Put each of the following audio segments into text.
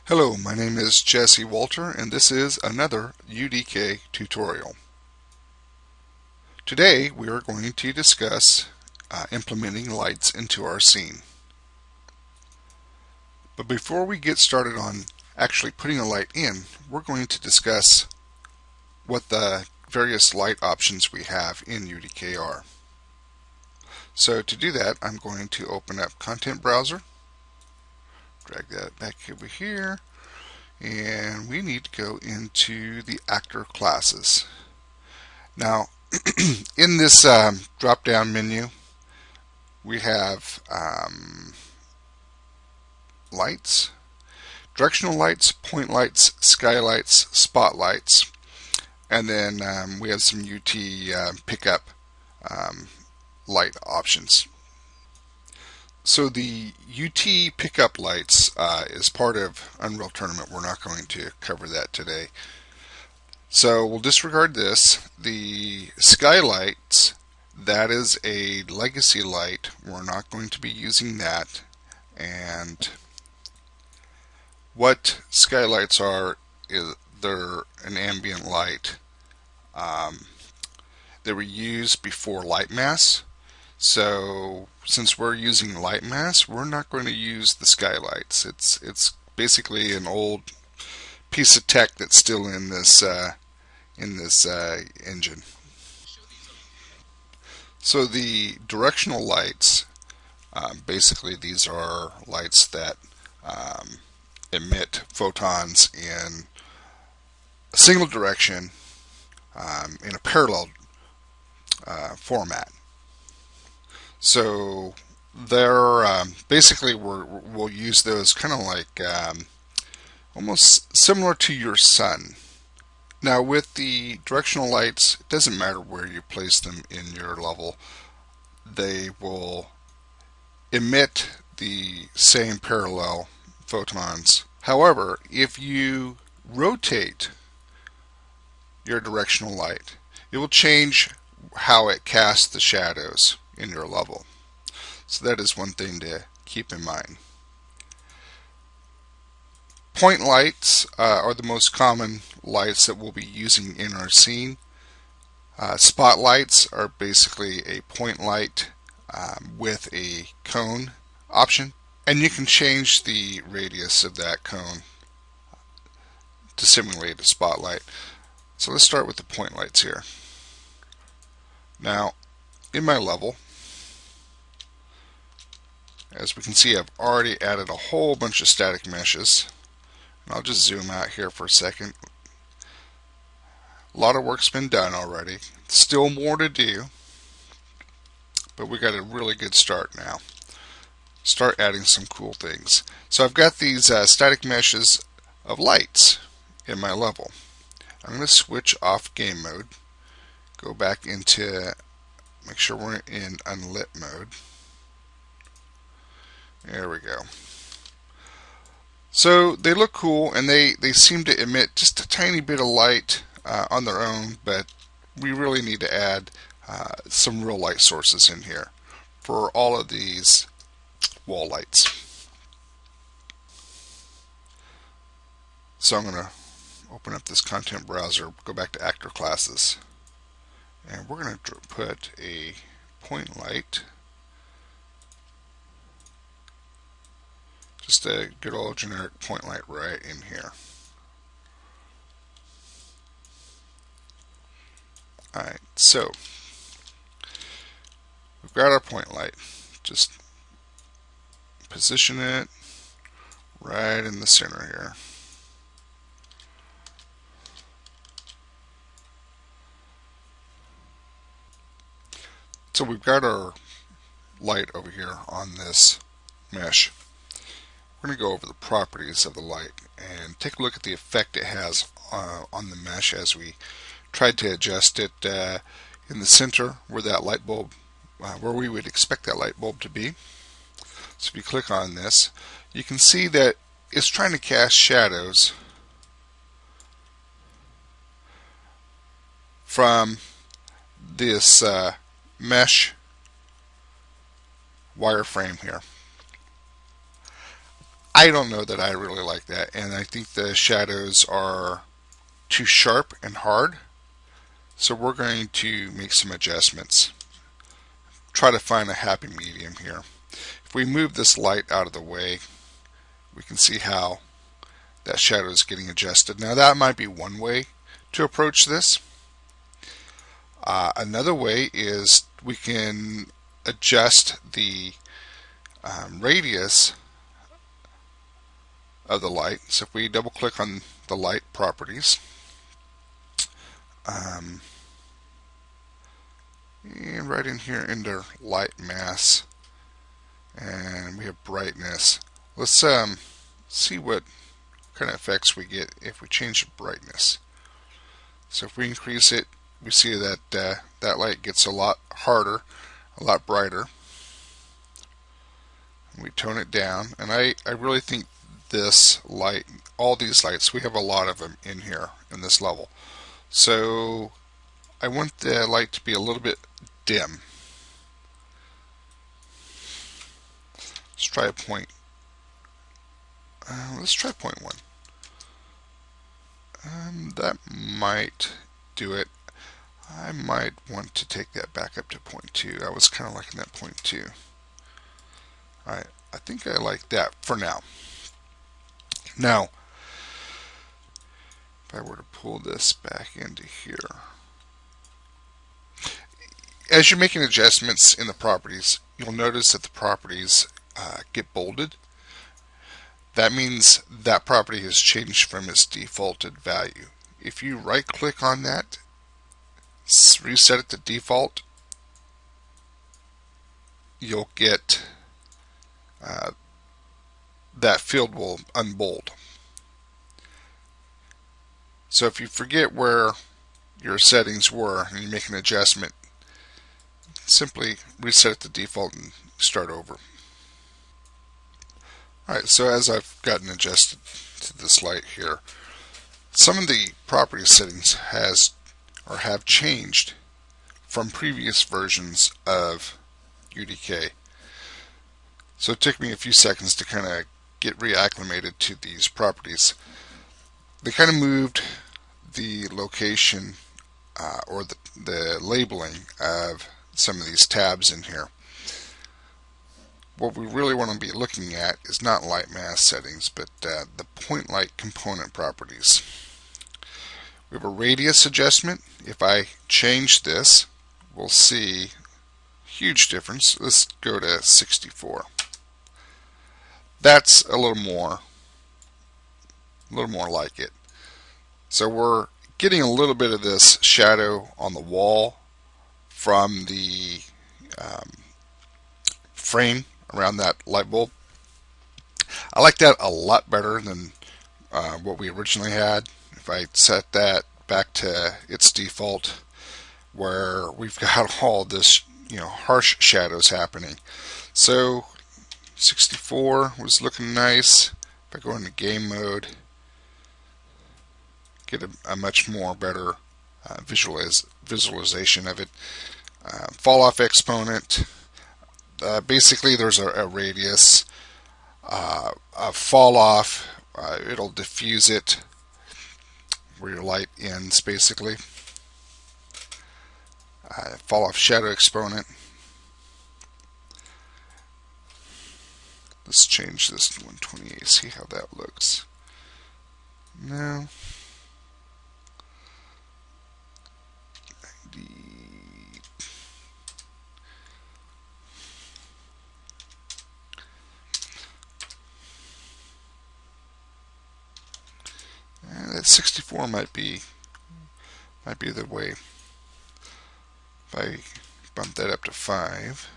Hello, my name is Jesse Walter and this is another UDK tutorial. Today we are going to discuss implementing lights into our scene. But before we get started on actually putting a light in, we're going to discuss what the various light options we have in UDK are. So to do that, I'm going to open up Content Browser, drag that back over here, and we need to go into the actor classes. Now, in this drop-down menu, we have lights, directional lights, point lights, skylights, spotlights, and then we have some UT pickup light options. So the UT pickup lights is part of Unreal Tournament. We're not going to cover that today. So we'll disregard this. The skylights, that is a legacy light. We're not going to be using that. And what skylights are is they're an ambient light. They were used before light mass. So since we're using light mass, we're not going to use the skylights. It's basically an old piece of tech that's still in this engine. So the directional lights, basically these are lights that emit photons in a single direction in a parallel format. So they're basically we'll use those kind of like almost similar to your sun. Now with the directional lights, it doesn't matter where you place them in your level. They will emit the same parallel photons. However, if you rotate your directional light, it will change how it casts the shadows in your level. So that is one thing to keep in mind. Point lights are the most common lights that we'll be using in our scene. Spotlights are basically a point light with a cone option, and you can change the radius of that cone to simulate a spotlight. So let's start with the point lights here. Now, in my level, as we can see, I've already added a whole bunch of static meshes. I'll just zoom out here for a second. A lot of work's been done already. Still more to do, but we got a really good start now. Start adding some cool things. So I've got these static meshes of lights in my level. I'm going to switch off game mode, go back into, make sure we're in unlit mode. There we go. So they look cool, and they seem to emit just a tiny bit of light on their own, but we really need to add some real light sources in here for all of these wall lights. So I'm going to open up this content browser, go back to actor classes, and we're going to put a point light. Just a good old generic point light right in here. Alright, so we've got our point light. Just position it right in the center here. So we've got our light over here on this mesh. We're going to go over the properties of the light and take a look at the effect it has on the mesh as we tried to adjust it in the center where that light bulb, where we would expect that light bulb to be. So if you click on this, you can see that it's trying to cast shadows from this mesh wireframe here. I don't know that I really like that, and I think the shadows are too sharp and hard. So we're going to make some adjustments. Try to find a happy medium here. If we move this light out of the way, we can see how that shadow is getting adjusted. Now that might be one way to approach this. Another way is we can adjust the radius of the light. So if we double click on the light properties, and right in here under light mass, and we have brightness. Let's see what kind of effects we get if we change the brightness. So if we increase it, we see that that light gets a lot harder, a lot brighter. We tone it down, and I really think this light, all these lights, we have a lot of them in here in this level. So I want the light to be a little bit dim. Let's try a point. Let's try 0.1. That might do it. I might want to take that back up to 0.2. I was kind of liking that 0.2. Alright, I think I like that for now. Now, if I were to pull this back into here, as you're making adjustments in the properties, you'll notice that the properties get bolded. That means that property has changed from its defaulted value. If you right click on that, reset it to default, you'll get that field will unbold. So if you forget where your settings were and you make an adjustment, simply reset it to default and start over. Alright, so as I've gotten adjusted to this light here, some of the property settings have changed from previous versions of UDK. So it took me a few seconds to kind of get reacclimated to these properties. They kind of moved the location or the labeling of some of these tabs in here. What we really want to be looking at is not light mass settings, but the point light component properties. We have a radius adjustment. If I change this, we'll see huge difference. Let's go to 64. That's a little more like it. So we're getting a little bit of this shadow on the wall from the frame around that light bulb. I like that a lot better than what we originally had. If I set that back to its default, where we've got all this, harsh shadows happening. So 64 was looking nice. If I go into game mode, get a much more better visualization of it. Fall off exponent. Basically, there's a radius. A fall off. It'll diffuse it where your light ends, basically. Fall off shadow exponent. Let's change this to 128, see how that looks. No. 90. That 64 might be the way. If I bump that up to 5.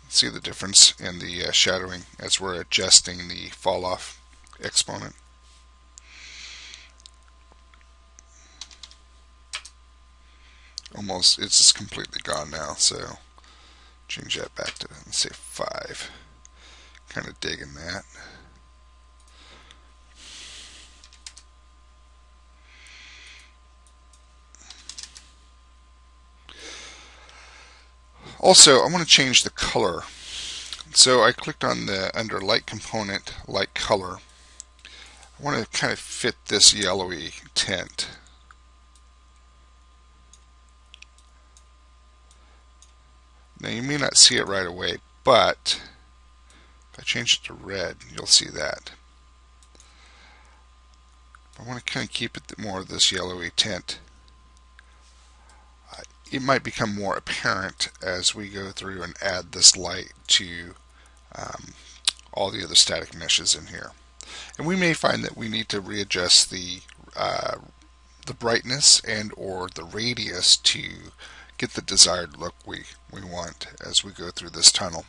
See the difference in the shadowing as we're adjusting the fall off exponent. Almost, it's just completely gone now, so change that back to, let's say, 5. Kind of digging that. Also, I want to change the color. So I clicked on the under light component, light color. I want to kind of fit this yellowy tint. Now you may not see it right away, but if I change it to red, you'll see that. I want to kind of keep it more of this yellowy tint. It might become more apparent as we go through and add this light to all the other static meshes in here. And we may find that we need to readjust the brightness and or the radius to get the desired look we want as we go through this tunnel.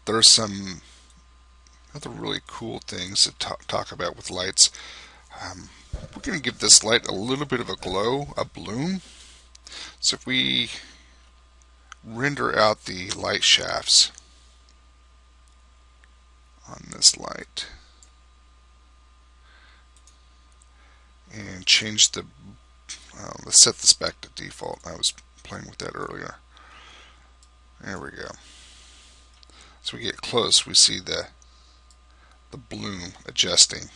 There's some other really cool things to talk about with lights. We're going to give this light a little bit of a glow, a bloom. So if we render out the light shafts on this light and change the, let's set this back to default. I was playing with that earlier. There we go. So we get close, we see the bloom adjusting.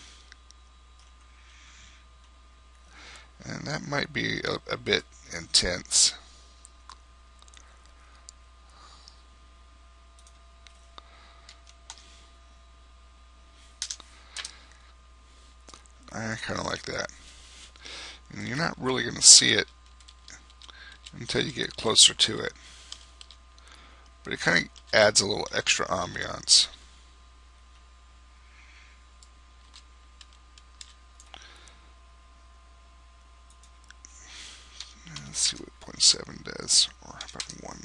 And that might be a bit intense. I kind of like that. And you're not really going to see it until you get closer to it. But it kind of adds a little extra ambiance. Let's see what 0.7 does, or how about 1.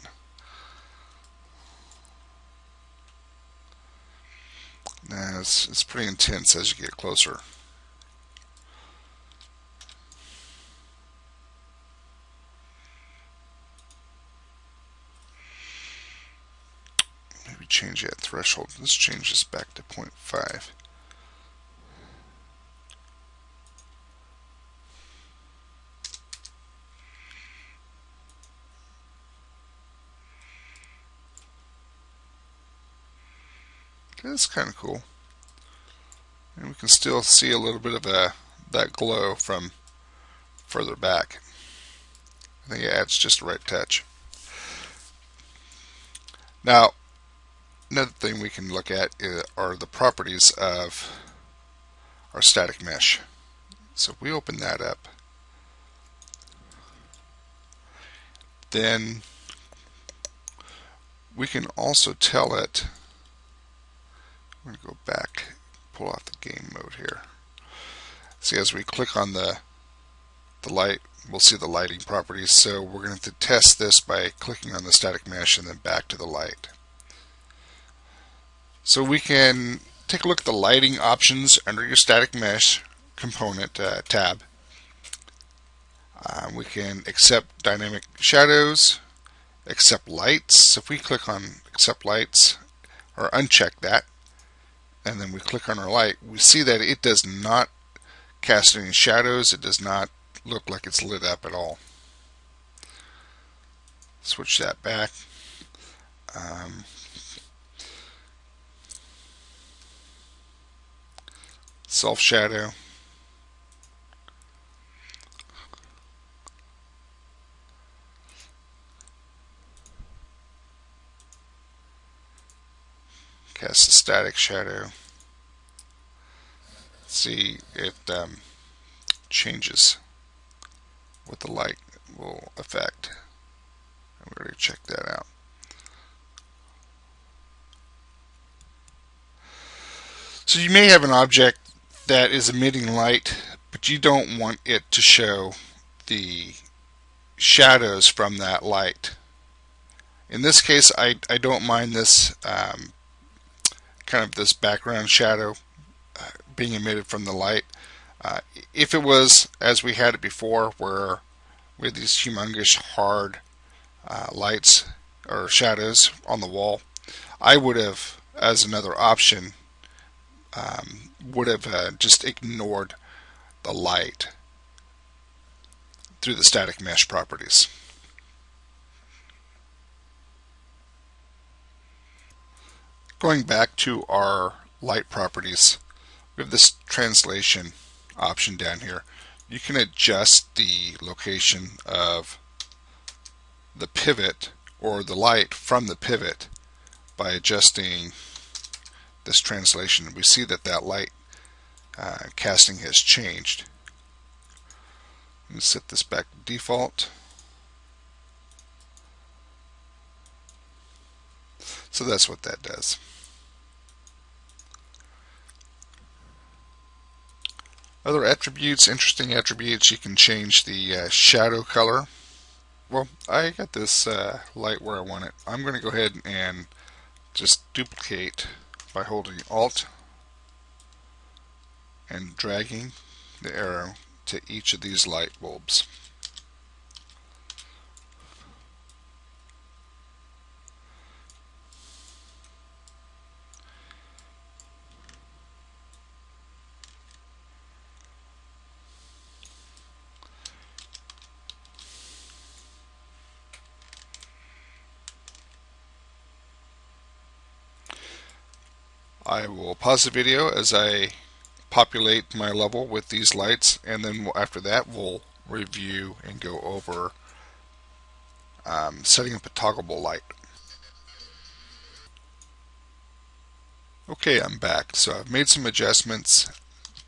Now it's pretty intense as you get closer. Maybe change that threshold. Let's change this back to 0.5. That's kind of cool. And we can still see a little bit of that glow from further back. I think it adds just the right touch. Now, another thing we can look at are the properties of our static mesh. So if we open that up, then we can also tell it, I'm going to go back, pull off the game mode here. See, as we click on the light, we'll see the lighting properties. So we're going to test this by clicking on the static mesh and then back to the light. So we can take a look at the lighting options under your static mesh component tab. We can accept dynamic shadows, accept lights. So if we click on accept lights or uncheck that, and then we click on our light, we see that it does not cast any shadows. It does not look like it's lit up at all. Switch that back. Self shadow. Cast a static shadow. See, it changes what the light will affect. We already checked that out. So you may have an object that is emitting light, but you don't want it to show the shadows from that light. In this case, I don't mind this kind of this background shadow being emitted from the light. If it was as we had it before, where we had these humongous hard lights or shadows on the wall, I would have, as another option, would have just ignored the light through the static mesh properties. Going back to our light properties, we have this translation option down here. You can adjust the location of the pivot or the light from the pivot by adjusting this translation. We see that that light casting has changed. Let me set this back to default. So that's what that does. Other attributes, interesting attributes, you can change the shadow color. Well, I got this light where I want it. I'm going to go ahead and just duplicate by holding Alt and dragging the arrow to each of these light bulbs. I will pause the video as I populate my level with these lights, and then after that we'll review and go over setting up a toggleable light. Okay, I'm back. So I've made some adjustments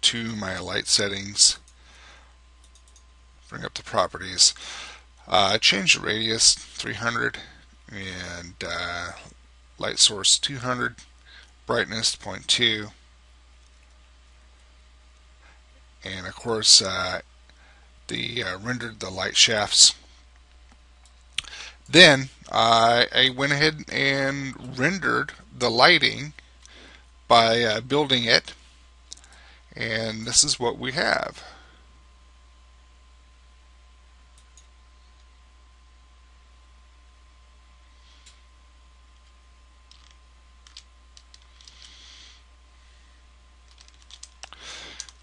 to my light settings. Bring up the properties. I changed the radius 300 and light source 200, brightness 0.2, and of course rendered the light shafts. Then I went ahead and rendered the lighting by building it, and this is what we have.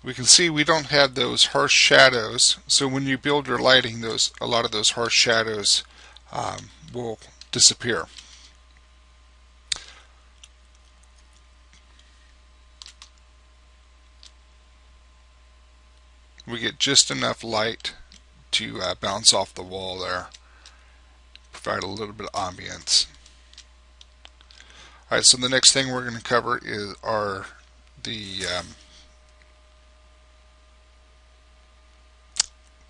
We can see we don't have those harsh shadows, so when you build your lighting, a lot of those harsh shadows will disappear. We get just enough light to bounce off the wall there, provide a little bit of ambience. Alright, so the next thing we're going to cover are the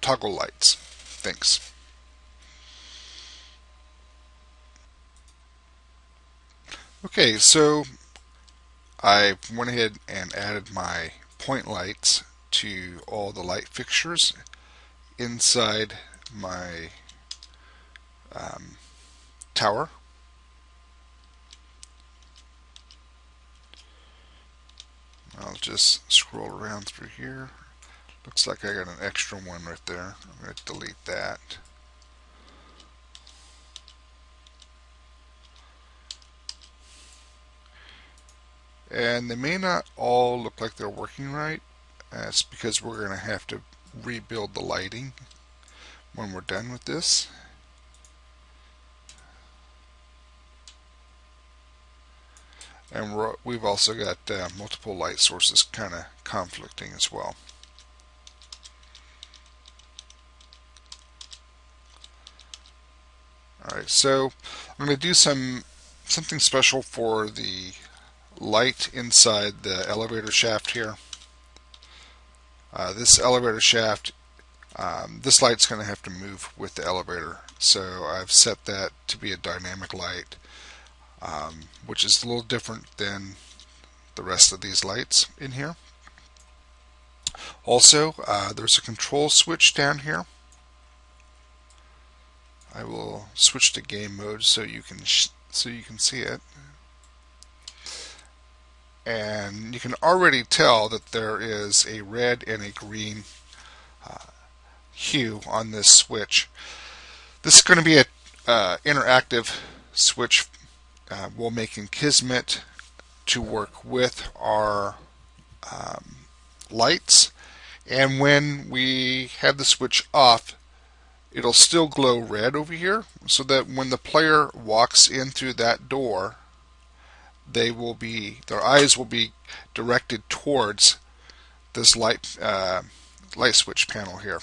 toggle lights. Thanks. Okay, so I went ahead and added my point lights to all the light fixtures inside my tower. I'll just scroll around through here. Looks like I got an extra one right there. I'm going to delete that. And they may not all look like they're working right. That's because we're going to have to rebuild the lighting when we're done with this. And we've also got multiple light sources kind of conflicting as well. Alright, so I'm going to do something special for the light inside the elevator shaft here. This elevator shaft, this light's going to have to move with the elevator, so I've set that to be a dynamic light, which is a little different than the rest of these lights in here. Also, there's a control switch down here. I will switch to game mode so you can see it. And you can already tell that there is a red and a green hue on this switch. This is going to be an interactive switch we'll make in Kismet to work with our lights, and when we have the switch off, it'll still glow red over here, so that when the player walks in through that door, their eyes will be directed towards this light switch panel here.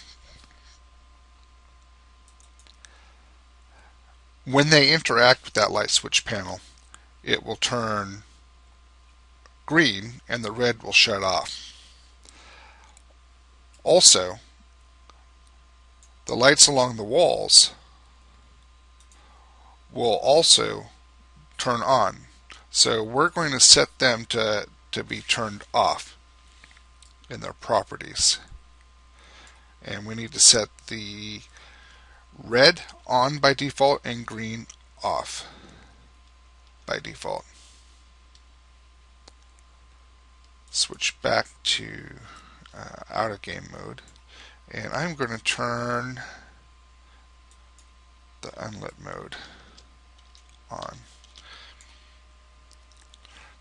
When they interact with that light switch panel, it will turn green and the red will shut off. Also, the lights along the walls will also turn on. So we're going to set them to be turned off in their properties. And we need to set the red on by default and green off by default. Switch back to out of game mode, and I'm going to turn the unlit mode on.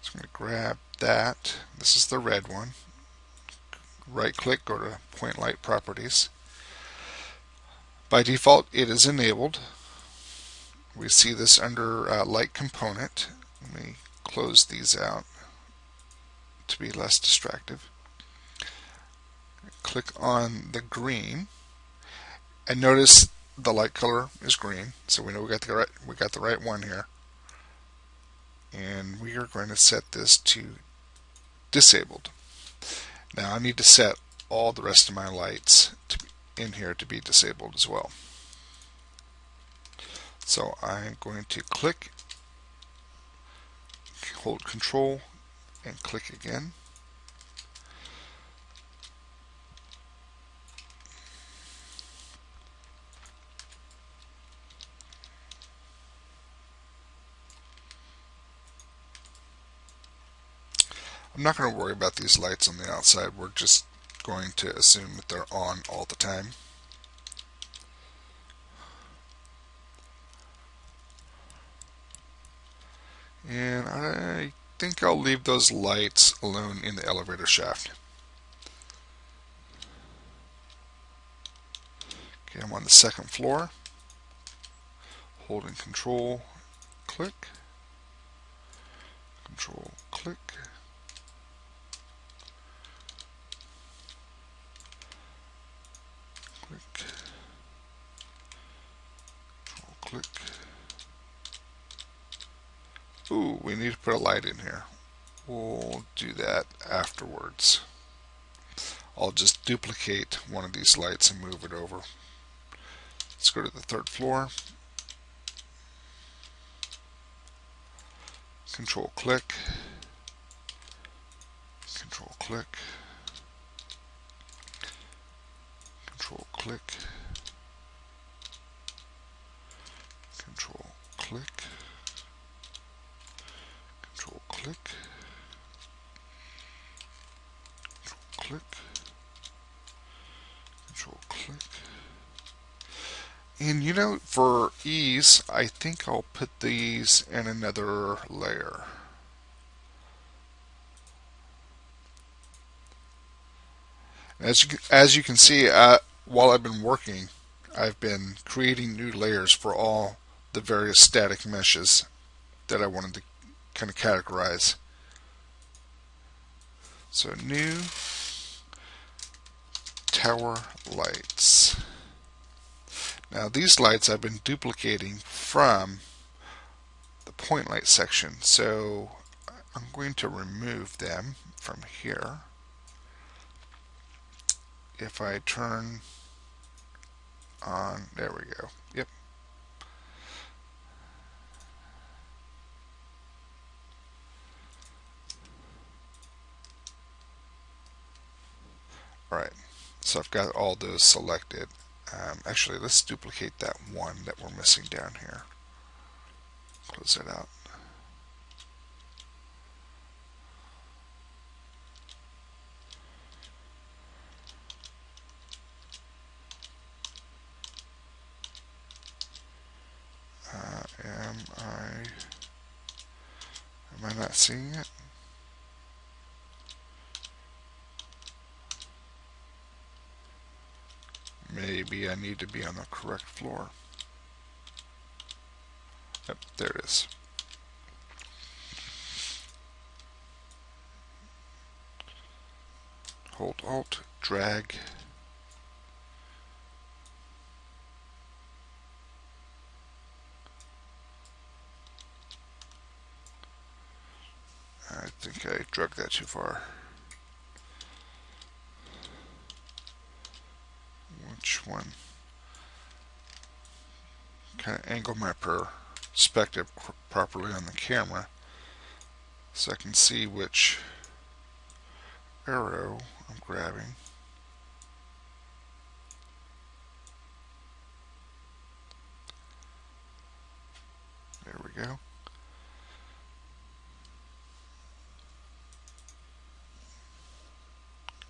So I'm going to grab that. This is the red one. Right click, go to point light properties. By default it is enabled. We see this under light component. Let me close these out to be less distractive. Click on the green and notice the light color is green, so we know we got the right one here. And we are going to set this to disabled. Now I need to set all the rest of my lights in here to be disabled as well. So I'm going to click, hold Control, and click again. I'm not going to worry about these lights on the outside. We're just going to assume that they're on all the time. And I think I'll leave those lights alone in the elevator shaft. Okay, I'm on the second floor. Holding Control, click, Control, click. Click, Control, click. Ooh, we need to put a light in here. We'll do that afterwards. I'll just duplicate one of these lights and move it over. Let's go to the third floor. Control click. Control click. Control click. Control click. Control click. Control click. Control click. And you know, for ease, I think I'll put these in another layer. As you can see, while I've been working, I've been creating new layers for all the various static meshes that I wanted to kind of categorize. So new tower lights. Now these lights I've been duplicating from the point light section, so I'm going to remove them from here. If I turn on, there we go, yep. Alright, so I've got all those selected. Actually, let's duplicate that one that we're missing down here. Close that out. Am I not seeing it? Maybe I need to be on the correct floor. Yep, there it is. hold Alt, drag. I think I dragged that too far. Which one? Kind of angle my perspective properly on the camera so I can see which arrow I'm grabbing. There we go.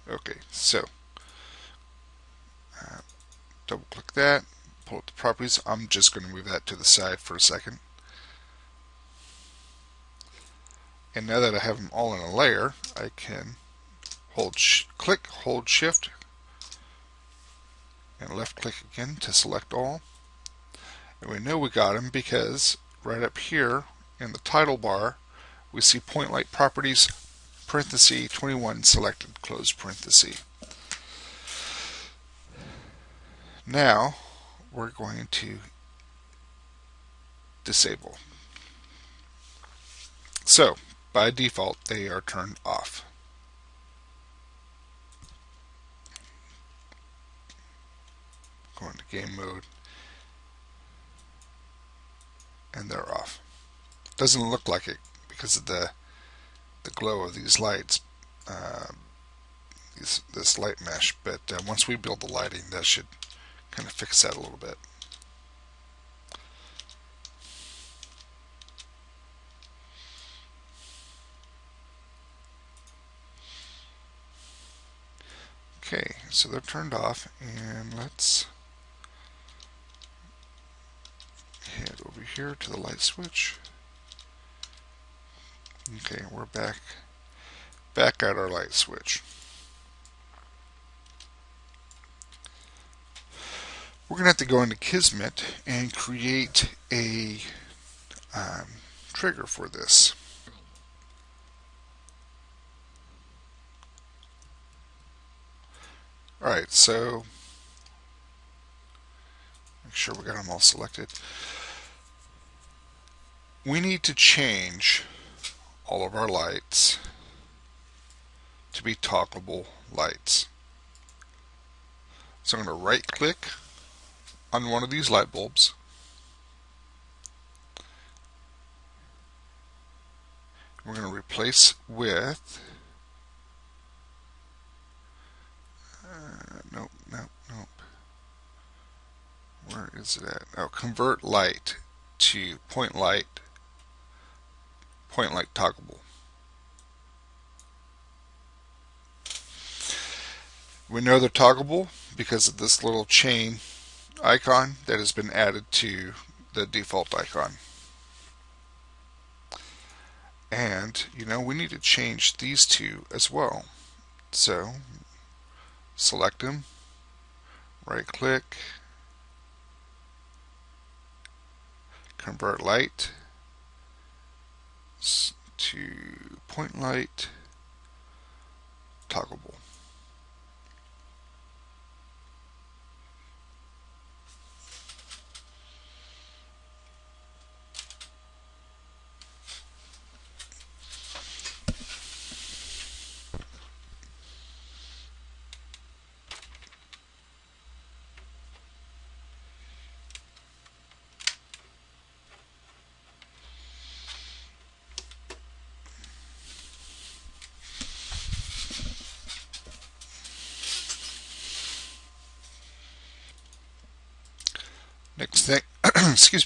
Okay, so double click that, pull up the properties. I'm just going to move that to the side for a second. And now that I have them all in a layer, I can hold Shift, and left click again to select all. And we know we got them because right up here in the title bar, we see point light properties, parenthesis 21 selected, close parenthesis. Now we're going to disable. So by default they are turned off. Go into game mode and they're off. Doesn't look like it because of the glow of these lights, this light mesh, but once we build the lighting, that should kind of fix that a little bit. Okay, so they're turned off, and let's head over here to the light switch. Okay, we're back at our light switch. We're going to have to go into Kismet and create a trigger for this. Alright, so make sure we got them all selected. We need to change all of our lights to be toggleable lights. So I'm going to right click on one of these light bulbs, we're going to replace with nope. Where is it at? Oh, convert light to point light toggable. We know they're toggable because of this little chain icon that has been added to the default icon. And we need to change these two as well. So select them, right click, convert light to point light toggable.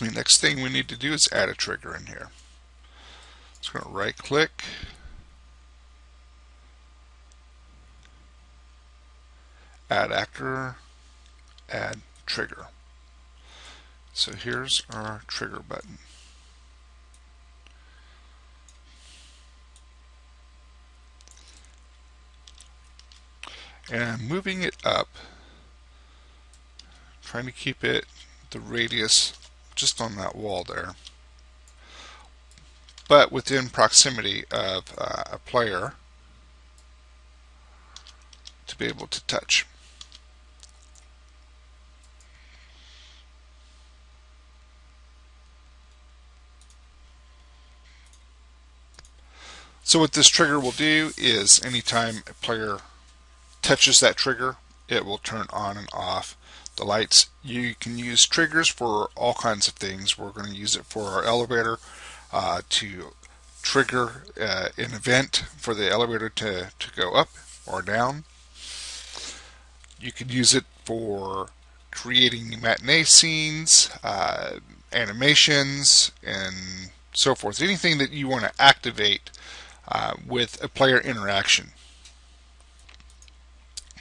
Next thing we need to do is add a trigger in here. So we're going to right click, add actor, add trigger. So here's our trigger button. And I'm moving it up, trying to keep it the radius just on that wall there, but within proximity of a player. be able to touch. So what this trigger will do is anytime a player touches that trigger, it will turn on and off the lights. You can use triggers for all kinds of things. We're going to use it for our elevator to trigger an event for the elevator to go up or down. You could use it for creating matinee scenes, animations, and so forth. Anything that you want to activate with a player interaction.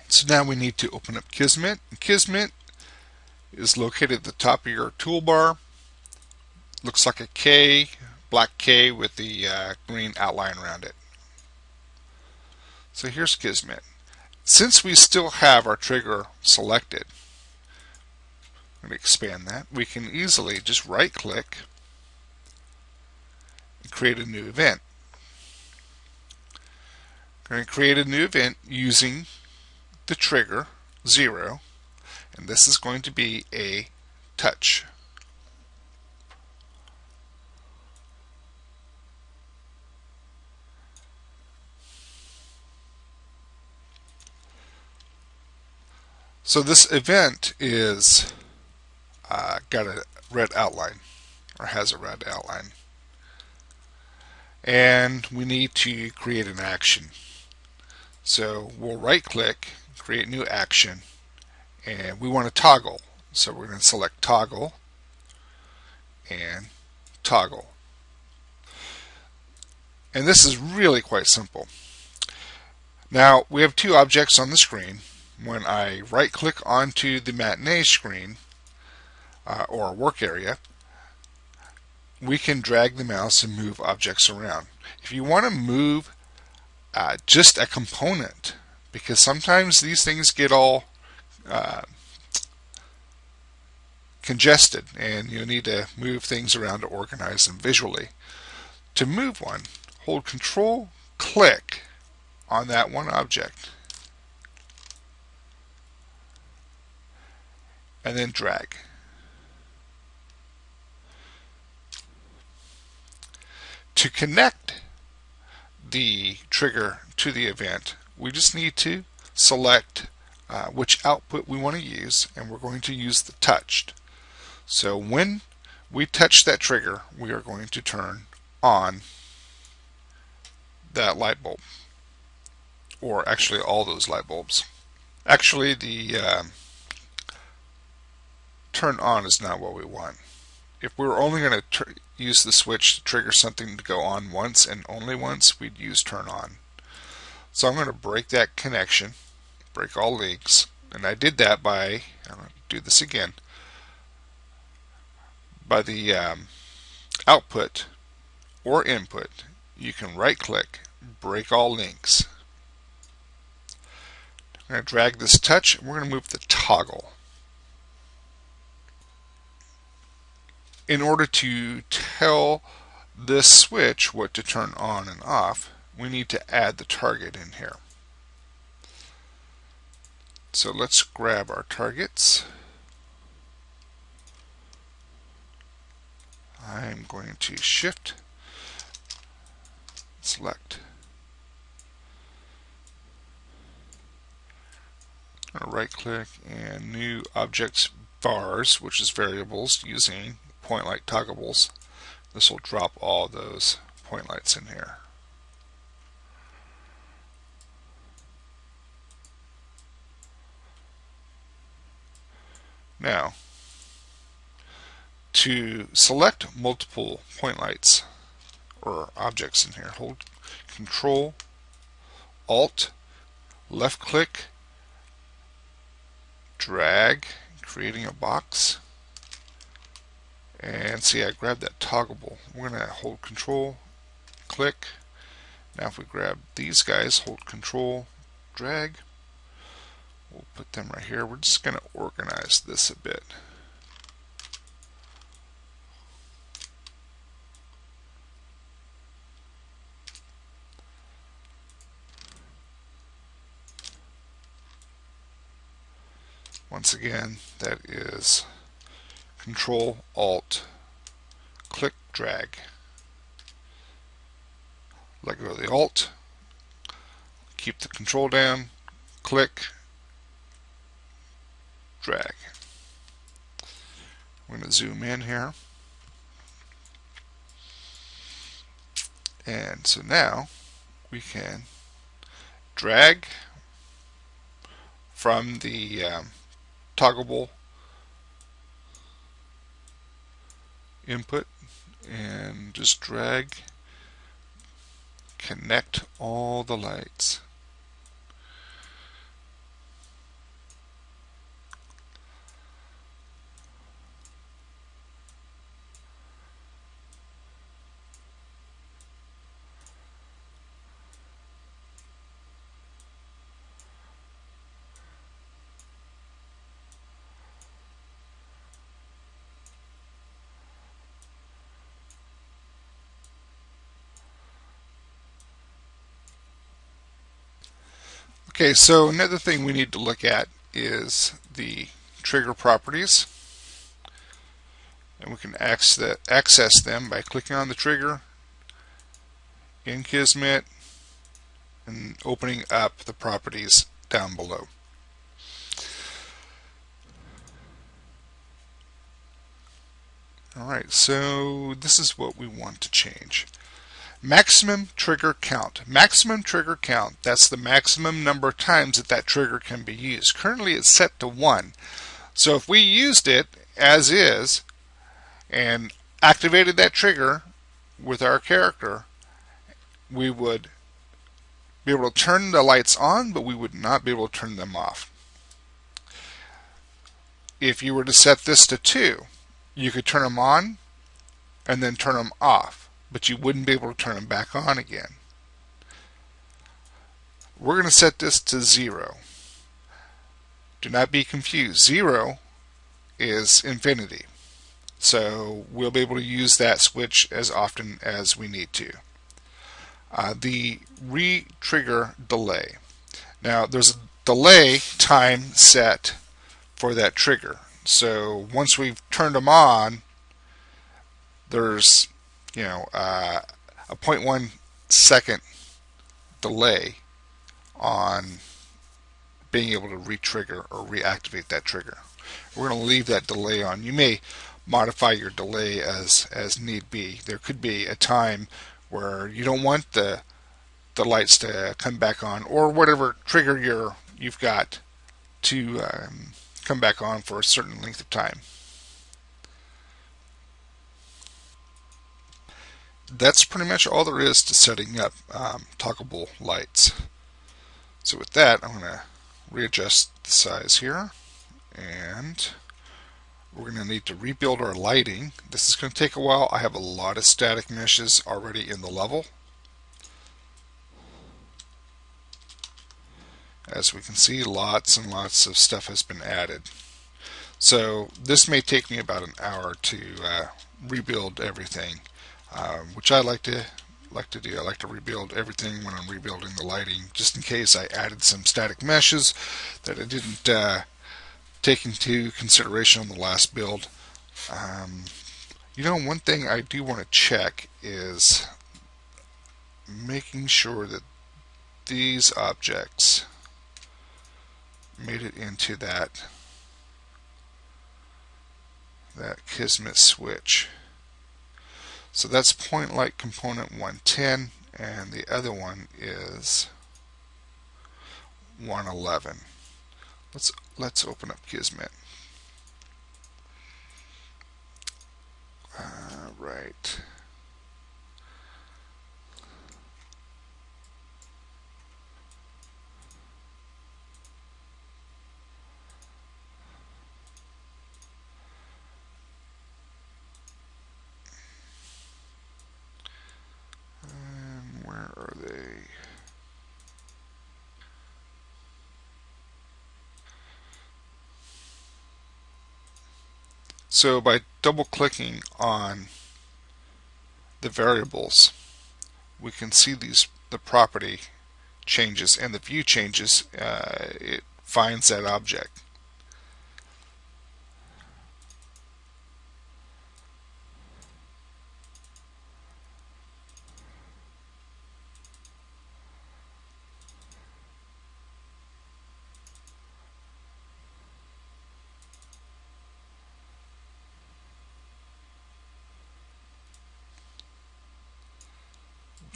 So now we need to open up Kismet. Kismet is located at the top of your toolbar. Looks like a K, black K with the green outline around it. So here's Kismet. Since we still have our trigger selected, I'm going to expand that. We can easily just right click and create a new event. I'm going to create a new event using the trigger 0, and this is going to be a touch. So this event is got a red outline, or has a red outline, and we need to create an action. So we'll right click, create new action, and we want to toggle. So we're going to select toggle and toggle. And this is really quite simple. Now we have two objects on the screen. When I right click onto the matinee screen or work area, we can drag the mouse and move objects around. If you want to move just a component, because sometimes these things get all congested and you need to move things around to organize them visually. To move one, hold Control, click on that one object, and then drag. To connect the trigger to the event, we just need to select which output we want to use, and we're going to use the touched. So when we touch that trigger, we are going to turn on that light bulb, or actually all those light bulbs. Actually, the turn on is not what we want. If we were only going to use the switch to trigger something to go on once and only once, we'd use turn on. So I'm going to break that connection, break all links, and I did that by, I'm going to do this again, by the output or input, you can right click, break all links. I'm going to drag this touch, and we're going to move the toggle. In order to tell this switch what to turn on and off, we need to add the target in here. So let's grab our targets. I'm going to shift, select. I'm going to right click and new objects vars, which is variables using point light toggles. This will drop all those point lights in here. Now, to select multiple point lights or objects in here, hold Control, Alt, left click, drag, creating a box. And see, I grabbed that toggable. We're going to hold Control, click. Now if we grab these guys, hold Control, drag. We'll put them right here. We're just going to organize this a bit. Once again, that is Control Alt click drag. Let go of the Alt, keep the control down, click, drag. We're going to zoom in here. And so now we can drag from the toggleable input and just drag, connect all the lights. Okay, so another thing we need to look at is the trigger properties. And we can access them by clicking on the trigger in Kismet and opening up the properties down below. Alright, so this is what we want to change. Maximum trigger count. Maximum trigger count, that's the maximum number of times that trigger can be used. Currently it's set to 1. So if we used it as is and activated that trigger with our character, we would be able to turn the lights on, but we would not be able to turn them off. If you were to set this to 2, you could turn them on and then turn them off, but you wouldn't be able to turn them back on again. We're going to set this to 0. Do not be confused. 0 is infinity. So we'll be able to use that switch as often as we need to. The re-trigger delay. Now there's a delay time set for that trigger. So once we've turned them on, there's a 0.1 second delay on being able to re-trigger or reactivate that trigger. We're going to leave that delay on. You may modify your delay as need be. There could be a time where you don't want the lights to come back on, or whatever trigger you've got to come back on for a certain length of time. That's pretty much all there is to setting up toggleable lights. So with that, I'm going to readjust the size here, and we're going to need to rebuild our lighting. This is going to take a while. I have a lot of static meshes already in the level. As we can see, lots and lots of stuff has been added. So this may take me about an hour to rebuild everything, which I like to do. I like to rebuild everything when I'm rebuilding the lighting, just in case I added some static meshes that I didn't take into consideration on the last build. One thing I do want to check is making sure that these objects made it into that Kismet switch. So that's point light component 110, and the other one is 111. Let's open up Kismet. Right. And where are they? So by double clicking on the variables, we can see the property changes and the view changes. It finds that object.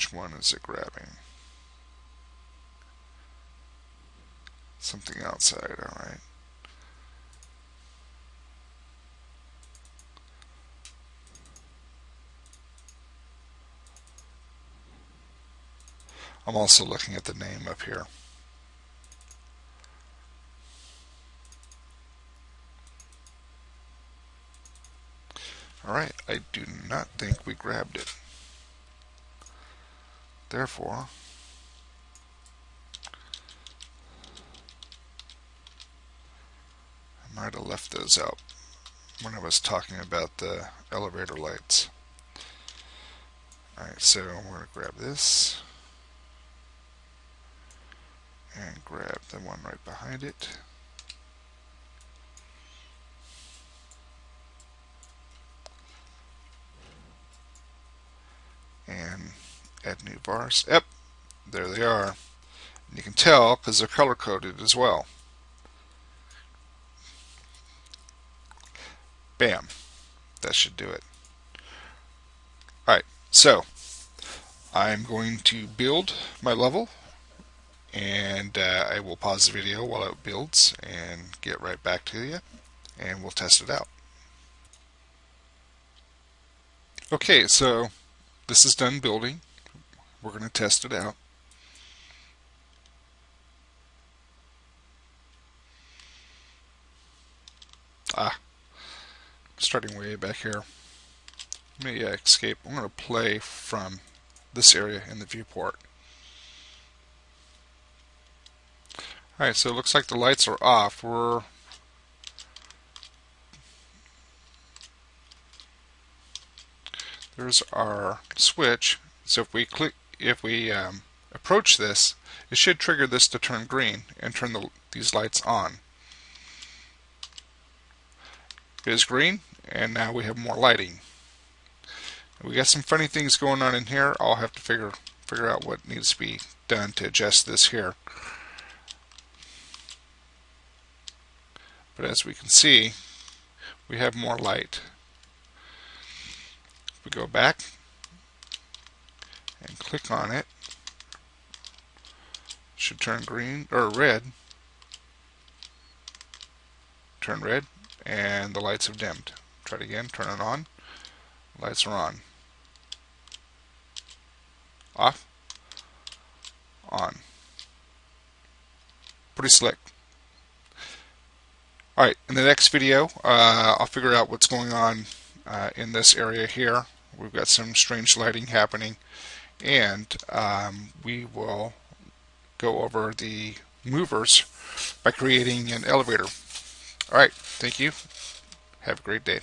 Which one is it grabbing? Something outside, alright. I'm also looking at the name up here. Alright, I do not think we grabbed it. Therefore, I might have left those out when I was talking about the elevator lights. Alright, so we're going to grab this and grab the one right behind it. And add new bars. Yep, there they are. And you can tell because they're color coded as well. Bam, that should do it. Alright, so I'm going to build my level, and I will pause the video while it builds and get right back to you, and we'll test it out. Okay, so this is done building. We're going to test it out. Starting way back here. Let me escape. I'm going to play from this area in the viewport. Alright, so it looks like the lights are off. There's our switch. So if we approach this, it should trigger this to turn green and turn these lights on. It is green, and now we have more lighting. We got some funny things going on in here. I'll have to figure out what needs to be done to adjust this here. But as we can see, we have more light. If we go back and click on it, it should turn green or red. Turn red, and the lights have dimmed. Try it again. Turn it on. Lights are on. Off. On. Pretty slick. Alright, in the next video, I'll figure out what's going on in this area here. We've got some strange lighting happening, and we will go over the movers by creating an elevator. Alright, thank you. Have a great day.